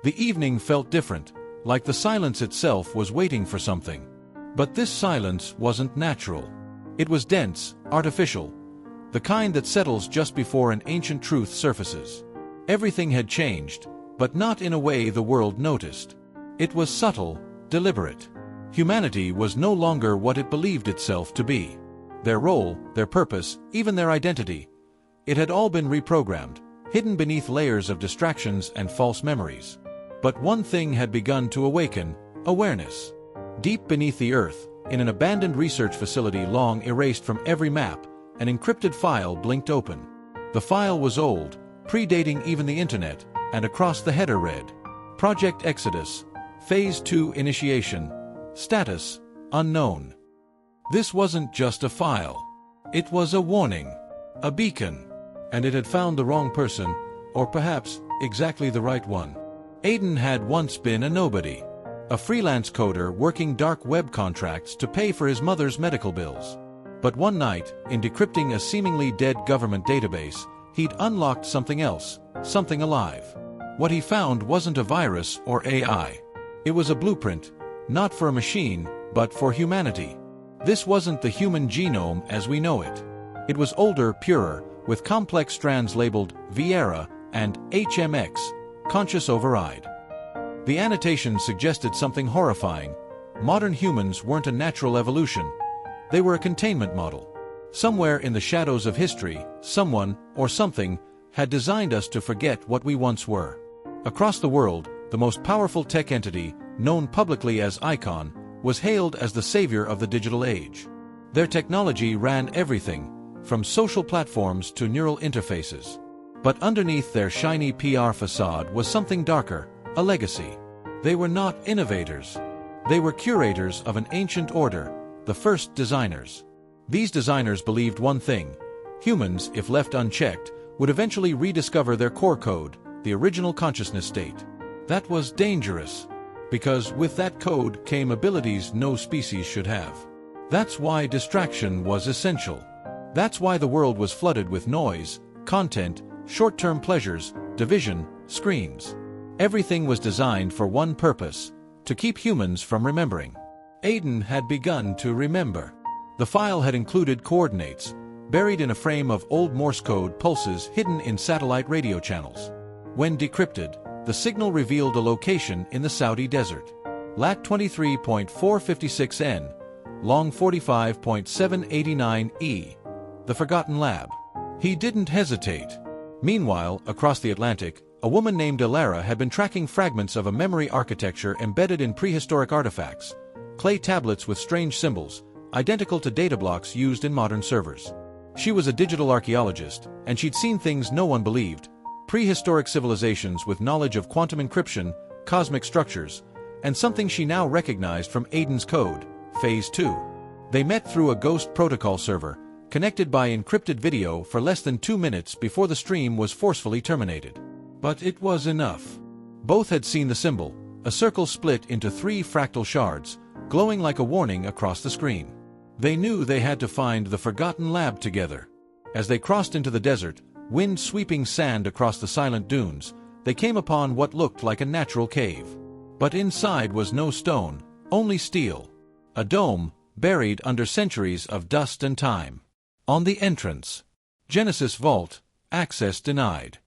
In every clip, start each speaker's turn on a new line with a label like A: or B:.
A: The evening felt different, like the silence itself was waiting for something. But this silence wasn't natural. It was dense, artificial, the kind that settles just before an ancient truth surfaces. Everything had changed, but not in a way the world noticed. It was subtle, deliberate. Humanity was no longer what it believed itself to be. Their role, their purpose, even their identity, it had all been reprogrammed, hidden beneath layers of distractions and false memories. But one thing had begun to awaken: awareness. Deep beneath the earth, in an abandoned research facility long erased from every map, an encrypted file blinked open. The file was old, predating even the internet, and across the header read, Project Exodus, Phase 2 Initiation, Status, Unknown. This wasn't just a file. It was a warning, a beacon. And it had found the wrong person, or perhaps exactly the right one. Aiden had once been a nobody, a freelance coder working dark web contracts to pay for his mother's medical bills. But one night, in decrypting a seemingly dead government database, he'd unlocked something else, something alive. What he found wasn't a virus or AI. It was a blueprint, not for a machine, but for humanity. This wasn't the human genome as we know it. It was older, purer, with complex strands labeled Viera and HMX, conscious override. The annotation suggested something horrifying. Modern humans weren't a natural evolution. They were a containment model. Somewhere in the shadows of history, someone, or something, had designed us to forget what we once were. Across the world, the most powerful tech entity, known publicly as Icon, was hailed as the savior of the digital age. Their technology ran everything, from social platforms to neural interfaces. But underneath their shiny PR facade was something darker, a legacy. They were not innovators. They were curators of an ancient order, the first designers. These designers believed one thing: humans, if left unchecked, would eventually rediscover their core code, the original consciousness state. That was dangerous, because with that code came abilities no species should have. That's why distraction was essential. That's why the world was flooded with noise, content, short-term pleasures, division, screens. Everything was designed for one purpose: to keep humans from remembering. Aiden had begun to remember. The file had included coordinates, buried in a frame of old Morse code pulses hidden in satellite radio channels. When decrypted, the signal revealed a location in the Saudi desert. Lat 23.456N, long 45.789E. The Forgotten Lab. He didn't hesitate. Meanwhile, across the Atlantic, a woman named Elara had been tracking fragments of a memory architecture embedded in prehistoric artifacts, clay tablets with strange symbols, identical to data blocks used in modern servers. She was a digital archaeologist, and she'd seen things no one believed: prehistoric civilizations with knowledge of quantum encryption, cosmic structures, and something she now recognized from Aiden's code, Phase 2. They met through a ghost protocol server, connected by encrypted video for less than 2 minutes before the stream was forcefully terminated. But it was enough. Both had seen the symbol, a circle split into 3 fractal shards, glowing like a warning across the screen. They knew they had to find the Forgotten Lab together. As they crossed into the desert, wind sweeping sand across the silent dunes, they came upon what looked like a natural cave. But inside was no stone, only steel. A dome, buried under centuries of dust and time. On the entrance, Genesis Vault, access denied.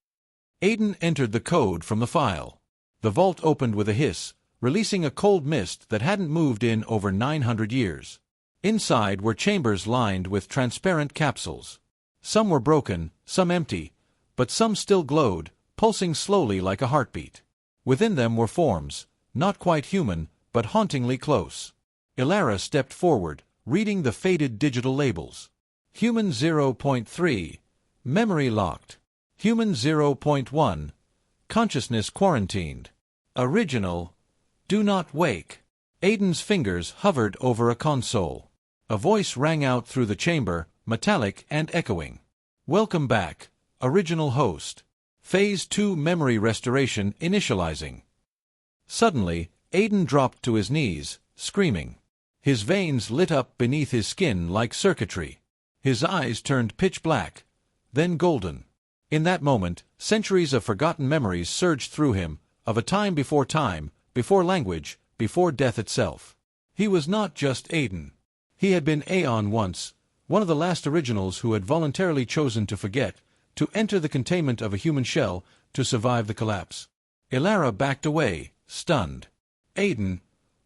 A: Aiden entered the code from the file. The vault opened with a hiss, releasing a cold mist that hadn't moved in over 900 years. Inside were chambers lined with transparent capsules. Some were broken, some empty, but some still glowed, pulsing slowly like a heartbeat. Within them were forms, not quite human, but hauntingly close. Elara stepped forward, reading the faded digital labels. Human 0.3, memory locked. Human 0.1, consciousness quarantined. Original, do not wake. Aiden's fingers hovered over a console. A voice rang out through the chamber, metallic and echoing. Welcome back, original host. Phase 2 memory restoration initializing. Suddenly, Aiden dropped to his knees, screaming. His veins lit up beneath his skin like circuitry. His eyes turned pitch black, then golden. In that moment, centuries of forgotten memories surged through him, of a time, before language, before death itself. He was not just Aiden. He had been Aeon once, one of the last originals who had voluntarily chosen to forget, to enter the containment of a human shell, to survive the collapse. Elara backed away, stunned. "Aiden,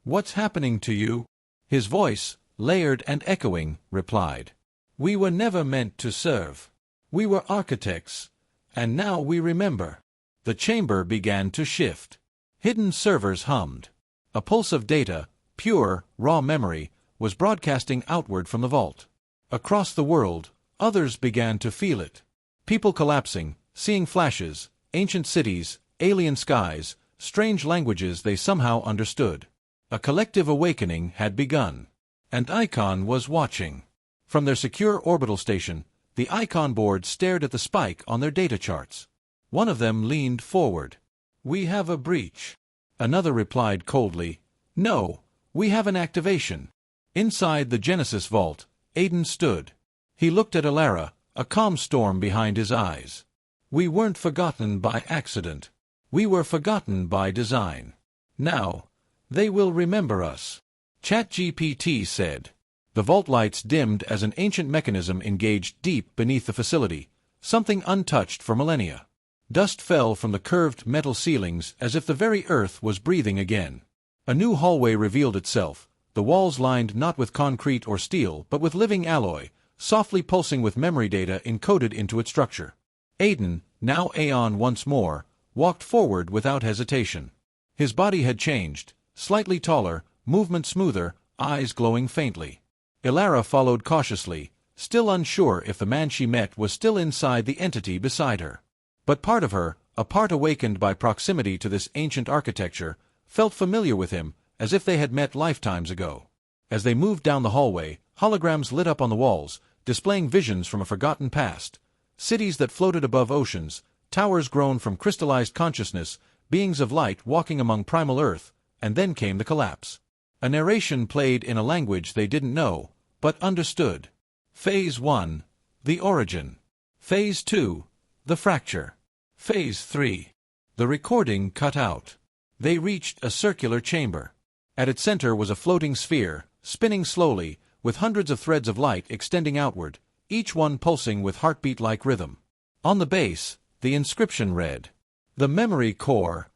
A: what's happening to you?" His voice, layered and echoing, replied. "We were never meant to serve. We were architects, and now we remember." The chamber began to shift. Hidden servers hummed. A pulse of data, pure, raw memory, was broadcasting outward from the vault. Across the world, others began to feel it. People collapsing, seeing flashes, ancient cities, alien skies, strange languages they somehow understood. A collective awakening had begun. And Icon was watching. From their secure orbital station, the Icon board stared at the spike on their data charts. One of them leaned forward. "We have a breach." Another replied coldly, "No, we have an activation." Inside the Genesis vault, Aiden stood. He looked at Elara, a calm storm behind his eyes. "We weren't forgotten by accident. We were forgotten by design. Now, they will remember us." ChatGPT said. The vault lights dimmed as an ancient mechanism engaged deep beneath the facility, something untouched for millennia. Dust fell from the curved metal ceilings as if the very earth was breathing again. A new hallway revealed itself, the walls lined not with concrete or steel but with living alloy, softly pulsing with memory data encoded into its structure. Aiden, now Aeon once more, walked forward without hesitation. His body had changed, slightly taller, movement smoother, eyes glowing faintly. Elara followed cautiously, still unsure if the man she met was still inside the entity beside her. But part of her, a part awakened by proximity to this ancient architecture, felt familiar with him, as if they had met lifetimes ago. As they moved down the hallway, holograms lit up on the walls, displaying visions from a forgotten past. Cities that floated above oceans, towers grown from crystallized consciousness, beings of light walking among primal earth, and then came the collapse. A narration played in a language they didn't know, but understood. Phase 1, the origin. Phase 2, the fracture. Phase 3. The recording cut out. They reached a circular chamber. At its center was a floating sphere, spinning slowly, with hundreds of threads of light extending outward, each one pulsing with heartbeat-like rhythm. On the base, the inscription read, "The memory core.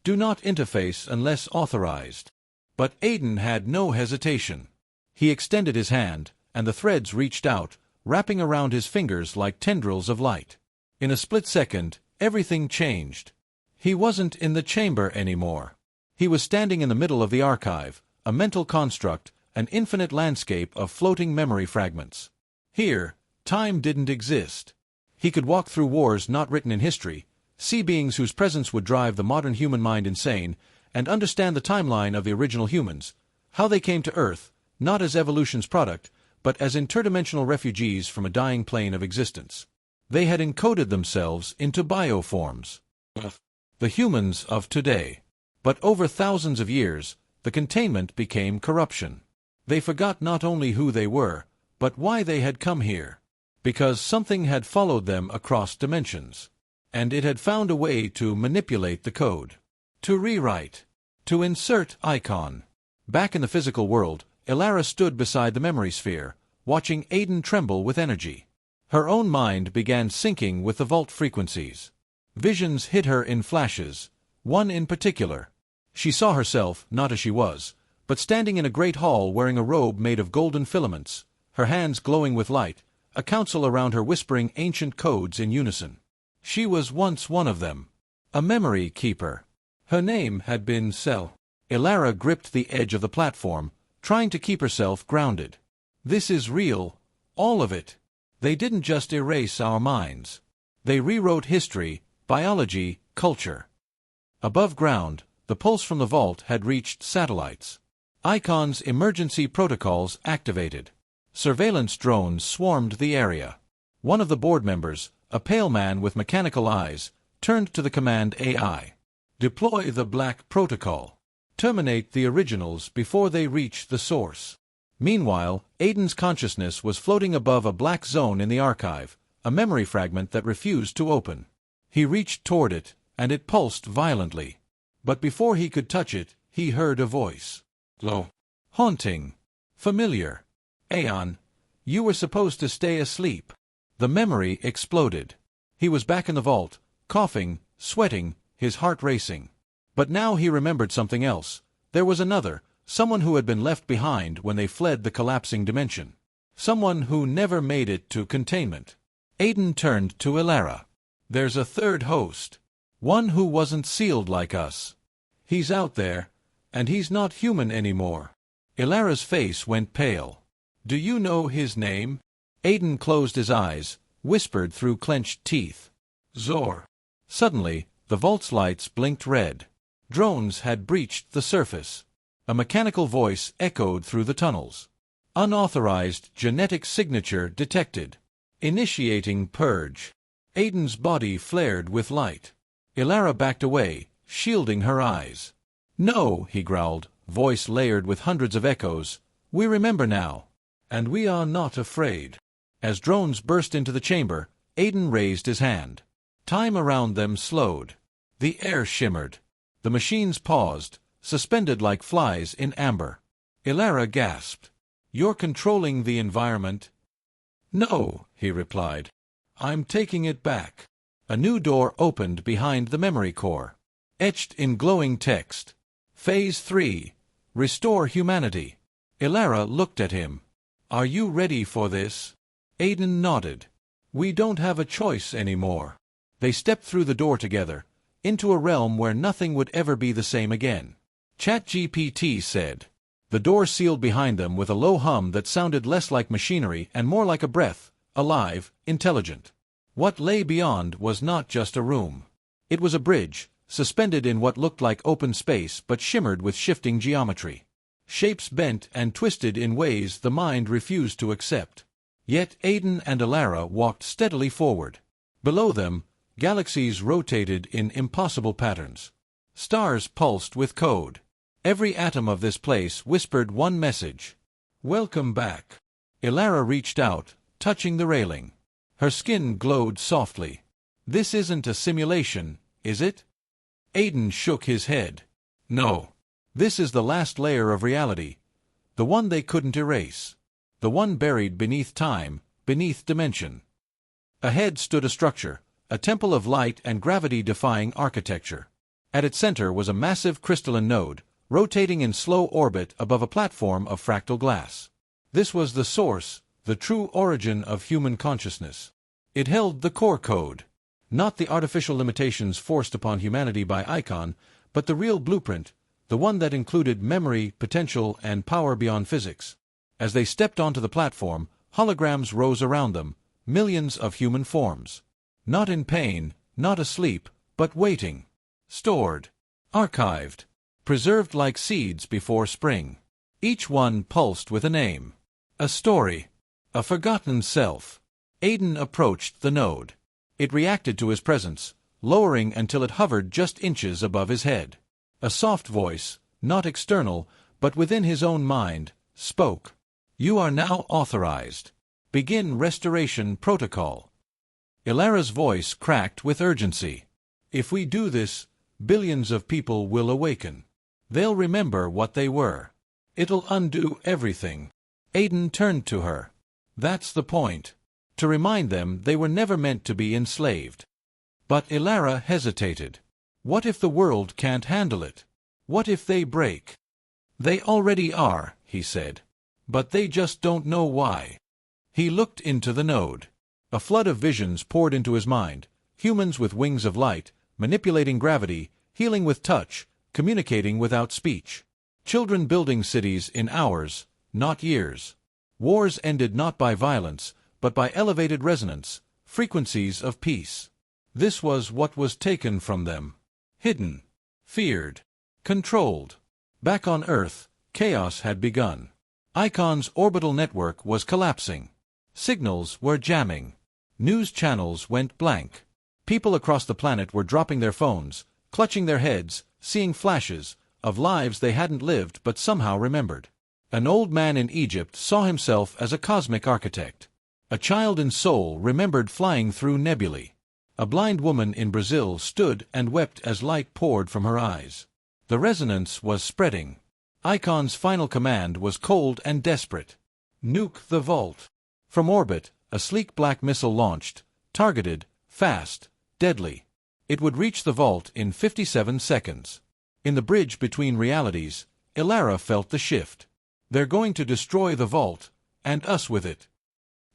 A: Do not interface unless authorized." But Aiden had no hesitation. He extended his hand, and the threads reached out, wrapping around his fingers like tendrils of light. In a split second, everything changed. He wasn't in the chamber anymore. He was standing in the middle of the archive, a mental construct, an infinite landscape of floating memory fragments. Here, time didn't exist. He could walk through wars not written in history, see beings whose presence would drive the modern human mind insane, and understand the timeline of the original humans, how they came to Earth, not as evolution's product, but as interdimensional refugees from a dying plane of existence. They had encoded themselves into bioforms. The humans of today. But over thousands of years, the containment became corruption. They forgot not only who they were, but why they had come here. Because something had followed them across dimensions. And it had found a way to manipulate the code. To rewrite. To insert icon. Back in the physical world, Elara stood beside the memory sphere, watching Aiden tremble with energy. Her own mind began syncing with the vault frequencies. Visions hit her in flashes, one in particular. She saw herself, not as she was, but standing in a great hall wearing a robe made of golden filaments, her hands glowing with light, a council around her whispering ancient codes in unison. She was once one of them. A memory keeper. Her name had been Cell. Elara gripped the edge of the platform, trying to keep herself grounded. This is real, all of it. They didn't just erase our minds. They rewrote history, biology, culture. Above ground, the pulse from the vault had reached satellites. Icon's emergency protocols activated. Surveillance drones swarmed the area. One of the board members, a pale man with mechanical eyes, turned to the command AI. Deploy the Black Protocol. Terminate the originals before they reach the source. Meanwhile, Aiden's consciousness was floating above a black zone in the archive, a memory fragment that refused to open. He reached toward it, and it pulsed violently. But before he could touch it, he heard a voice. Low. Haunting. Familiar. Aeon, you were supposed to stay asleep. The memory exploded. He was back in the vault, coughing, sweating, his heart racing. But now he remembered something else. There was another, someone who had been left behind when they fled the collapsing dimension. Someone who never made it to containment. Aiden turned to Elara. There's a third host. One who wasn't sealed like us. He's out there, and he's not human anymore. Elara's face went pale. Do you know his name? Aiden closed his eyes, whispered through clenched teeth. Zor. Suddenly, the vault's lights blinked red. Drones had breached the surface. A mechanical voice echoed through the tunnels. Unauthorized genetic signature detected. Initiating purge. Aiden's body flared with light. Elara backed away, shielding her eyes. No, he growled, voice layered with hundreds of echoes. We remember now. And we are not afraid. As drones burst into the chamber, Aiden raised his hand. Time around them slowed. The air shimmered. The machines paused, suspended like flies in amber. Elara gasped. You're controlling the environment? No, he replied. I'm taking it back. A new door opened behind the memory core. Etched in glowing text. Phase 3. Restore humanity. Elara looked at him. Are you ready for this? Aiden nodded. We don't have a choice anymore. They stepped through the door together, into a realm where nothing would ever be the same again. ChatGPT said. The door sealed behind them with a low hum that sounded less like machinery and more like a breath, alive, intelligent. What lay beyond was not just a room. It was a bridge, suspended in what looked like open space but shimmered with shifting geometry. Shapes bent and twisted in ways the mind refused to accept. Yet Aiden and Elara walked steadily forward. Below them, galaxies rotated in impossible patterns. Stars pulsed with code. Every atom of this place whispered one message. Welcome back. Elara reached out, touching the railing. Her skin glowed softly. This isn't a simulation, is it? Aiden shook his head. No. This is the last layer of reality. The one they couldn't erase. The one buried beneath time, beneath dimension. Ahead stood a structure, a temple of light and gravity-defying architecture. At its center was a massive crystalline node, rotating in slow orbit above a platform of fractal glass. This was the source, the true origin of human consciousness. It held the core code. Not the artificial limitations forced upon humanity by Icon, but the real blueprint, the one that included memory, potential, and power beyond physics. As they stepped onto the platform, holograms rose around them, millions of human forms. Not in pain, not asleep, but waiting. Stored. Archived. Preserved like seeds before spring. Each one pulsed with a name. A story. A forgotten self. Aiden approached the node. It reacted to his presence, lowering until it hovered just inches above his head. A soft voice, not external, but within his own mind, spoke. You are now authorized. Begin restoration protocol. Elara's voice cracked with urgency. If we do this, billions of people will awaken. They'll remember what they were. It'll undo everything. Aiden turned to her. That's the point. To remind them they were never meant to be enslaved. But Elara hesitated. What if the world can't handle it? What if they break? They already are, he said. But they just don't know why. He looked into the node. A flood of visions poured into his mind. Humans with wings of light, manipulating gravity, healing with touch, communicating without speech. Children building cities in hours, not years. Wars ended not by violence, but by elevated resonance, frequencies of peace. This was what was taken from them. Hidden. Feared. Controlled. Back on Earth, chaos had begun. Icon's orbital network was collapsing. Signals were jamming. News channels went blank. People across the planet were dropping their phones, clutching their heads, seeing flashes of lives they hadn't lived but somehow remembered. An old man in Egypt saw himself as a cosmic architect. A child in Seoul remembered flying through nebulae. A blind woman in Brazil stood and wept as light poured from her eyes. The resonance was spreading. Icon's final command was cold and desperate. Nuke the vault. From orbit, a sleek black missile launched, targeted, fast, deadly. It would reach the vault in 57 seconds. In the bridge between realities, Elara felt the shift. They're going to destroy the vault, and us with it.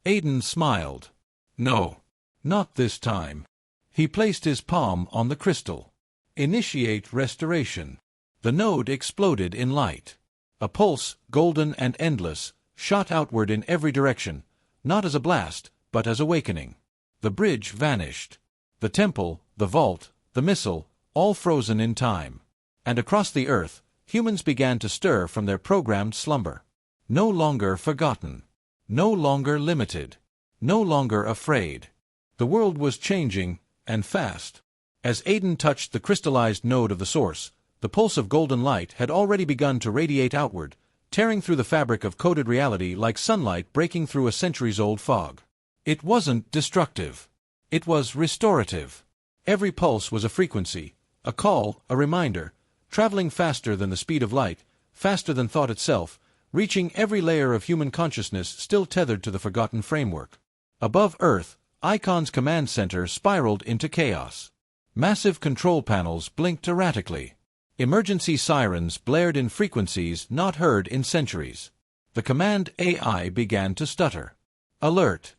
A: Aiden smiled. No. Not this time. He placed his palm on the crystal. Initiate restoration. The node exploded in light. A pulse, golden and endless, shot outward in every direction, not as a blast, but as awakening. The bridge vanished. The temple, the vault, the missile, all frozen in time. And across the earth, humans began to stir from their programmed slumber. No longer forgotten. No longer limited. No longer afraid. The world was changing, and fast. As Aiden touched the crystallized node of the source, the pulse of golden light had already begun to radiate outward, tearing through the fabric of coded reality like sunlight breaking through a centuries-old fog. It wasn't destructive. It was restorative. Every pulse was a frequency, a call, a reminder, traveling faster than the speed of light, faster than thought itself, reaching every layer of human consciousness still tethered to the forgotten framework. Above Earth, Icon's command center spiraled into chaos. Massive control panels blinked erratically. Emergency sirens blared in frequencies not heard in centuries. The command AI began to stutter. Alert.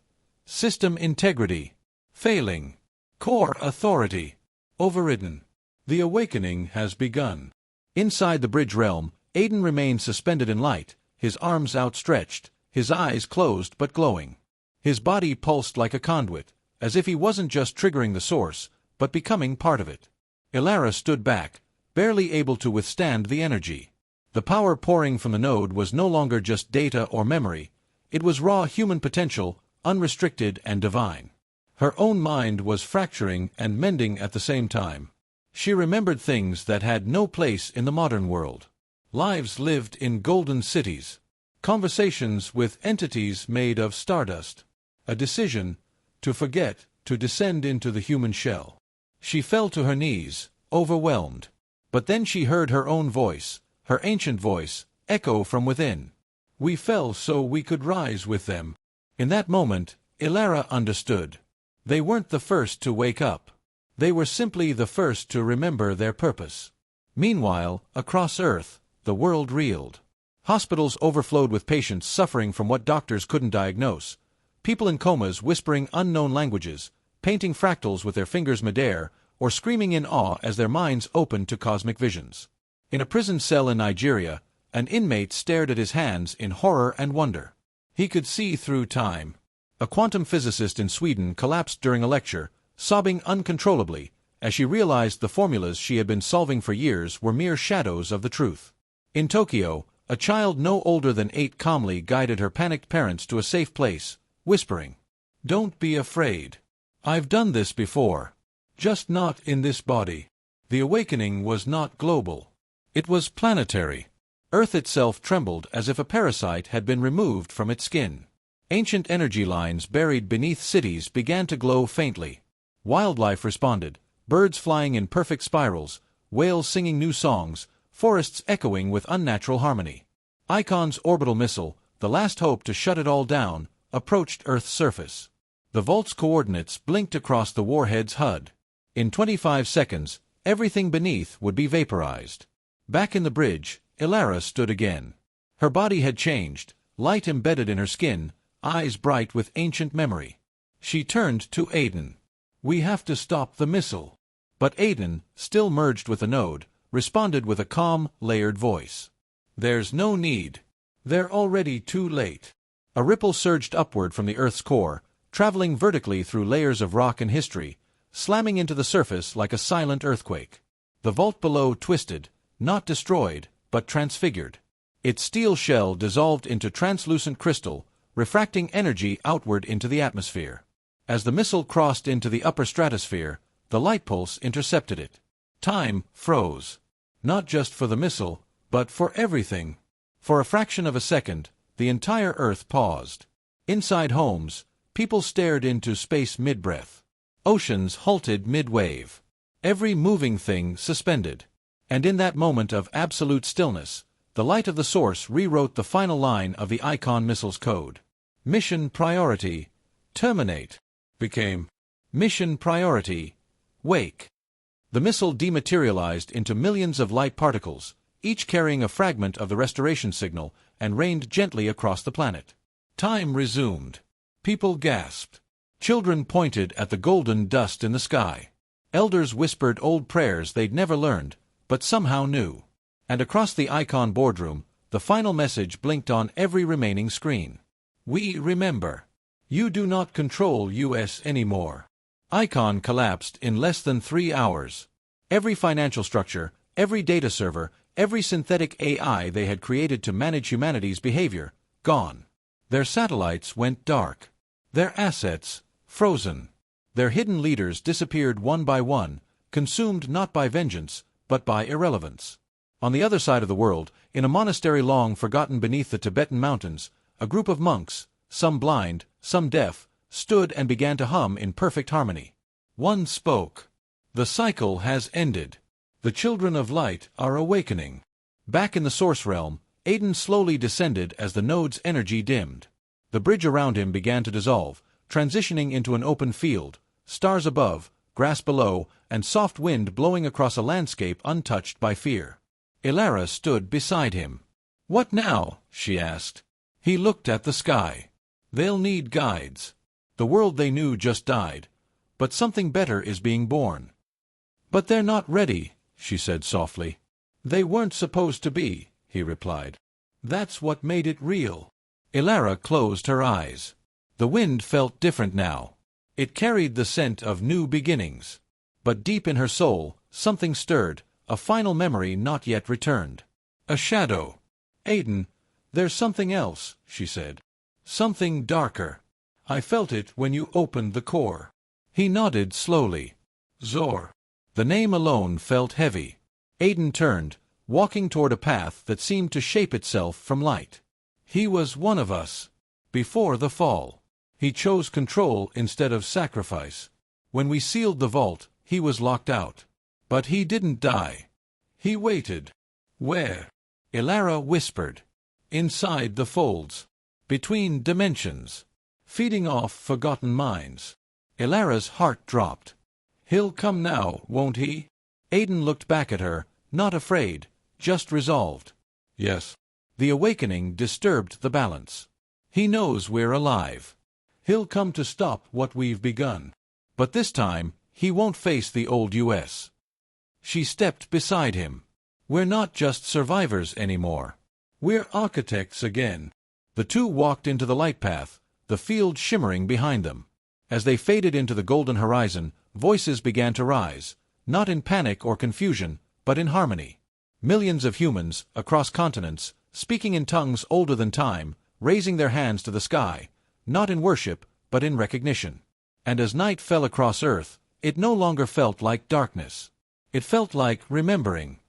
A: System integrity. Failing. Core authority. Overridden. The awakening has begun. Inside the bridge realm, Aiden remained suspended in light, his arms outstretched, his eyes closed but glowing. His body pulsed like a conduit, as if he wasn't just triggering the source, but becoming part of it. Elara stood back, barely able to withstand the energy. The power pouring from the node was no longer just data or memory, it was raw human potential, unrestricted and divine. Her own mind was fracturing and mending at the same time. She remembered things that had no place in the modern world. Lives lived in golden cities. Conversations with entities made of stardust. A decision, to forget, to descend into the human shell. She fell to her knees, overwhelmed. But then she heard her own voice, her ancient voice, echo from within. We fell so we could rise with them. In that moment, Elara understood. They weren't the first to wake up. They were simply the first to remember their purpose. Meanwhile, across Earth, the world reeled. Hospitals overflowed with patients suffering from what doctors couldn't diagnose. People in comas whispering unknown languages, painting fractals with their fingers midair, or screaming in awe as their minds opened to cosmic visions. In a prison cell in Nigeria, an inmate stared at his hands in horror and wonder. He could see through time. A quantum physicist in Sweden collapsed during a lecture, sobbing uncontrollably, as she realized the formulas she had been solving for years were mere shadows of the truth. In Tokyo, a child no older than 8 calmly guided her panicked parents to a safe place, whispering, "Don't be afraid. I've done this before. Just not in this body." The awakening was not global. It was planetary. Earth itself trembled as if a parasite had been removed from its skin. Ancient energy lines buried beneath cities began to glow faintly. Wildlife responded, birds flying in perfect spirals, whales singing new songs, forests echoing with unnatural harmony. Icon's orbital missile, the last hope to shut it all down, approached Earth's surface. The vault's coordinates blinked across the warhead's HUD. In 25 seconds, everything beneath would be vaporized. Back in the bridge, Elara stood again. Her body had changed, light embedded in her skin, eyes bright with ancient memory. She turned to Aiden. "We have to stop the missile." But Aiden, still merged with the node, responded with a calm, layered voice. "There's no need. They're already too late." A ripple surged upward from the Earth's core, traveling vertically through layers of rock and history, slamming into the surface like a silent earthquake. The vault below twisted, not destroyed, but transfigured. Its steel shell dissolved into translucent crystal, refracting energy outward into the atmosphere. As the missile crossed into the upper stratosphere, the light pulse intercepted it. Time froze. Not just for the missile, but for everything. For a fraction of a second, the entire Earth paused. Inside homes, people stared into space mid-breath. Oceans halted mid-wave. Every moving thing suspended. And in that moment of absolute stillness, the light of the source rewrote the final line of the Icon missile's code. Mission priority, terminate, became mission priority, wake. The missile dematerialized into millions of light particles, each carrying a fragment of the restoration signal, and rained gently across the planet. Time resumed. People gasped. Children pointed at the golden dust in the sky. Elders whispered old prayers they'd never learned, but somehow knew. And across the Icon boardroom, the final message blinked on every remaining screen. We remember. You do not control US anymore. Icon collapsed in less than 3 hours. Every financial structure, every data server, every synthetic AI they had created to manage humanity's behavior, gone. Their satellites went dark. Their assets, frozen. Their hidden leaders disappeared one by one, consumed not by vengeance, but by irrelevance. On the other side of the world, in a monastery long forgotten beneath the Tibetan mountains, a group of monks, some blind, some deaf, stood and began to hum in perfect harmony. One spoke. The cycle has ended. The children of light are awakening. Back in the source realm, Aiden slowly descended as the node's energy dimmed. The bridge around him began to dissolve, transitioning into an open field, stars above, grass below, and soft wind blowing across a landscape untouched by fear. Elara stood beside him. "What now?" she asked. He looked at the sky. "They'll need guides. The world they knew just died, but something better is being born." "But they're not ready," she said softly. "They weren't supposed to be," he replied. "That's what made it real." Elara closed her eyes. The wind felt different now. It carried the scent of new beginnings. But deep in her soul, something stirred, a final memory not yet returned. A shadow. "Aiden, there's something else," she said. "Something darker. I felt it when you opened the core." He nodded slowly. "Zor." The name alone felt heavy. Aiden turned, walking toward a path that seemed to shape itself from light. He was one of us. Before the fall. He chose control instead of sacrifice. When we sealed the vault, he was locked out. But he didn't die. He waited. Where? Elara whispered. Inside the folds. Between dimensions. Feeding off forgotten minds. Elara's heart dropped. He'll come now, won't he? Aiden looked back at her, not afraid, just resolved. Yes. The awakening disturbed the balance. He knows we're alive. He'll come to stop what we've begun. But this time, he won't face the old US. She stepped beside him. We're not just survivors anymore. We're architects again. The two walked into the light path, the field shimmering behind them. As they faded into the golden horizon, voices began to rise, not in panic or confusion, but in harmony. Millions of humans, across continents, speaking in tongues older than time, raising their hands to the sky, not in worship, but in recognition. And as night fell across Earth, it no longer felt like darkness. It felt like remembering.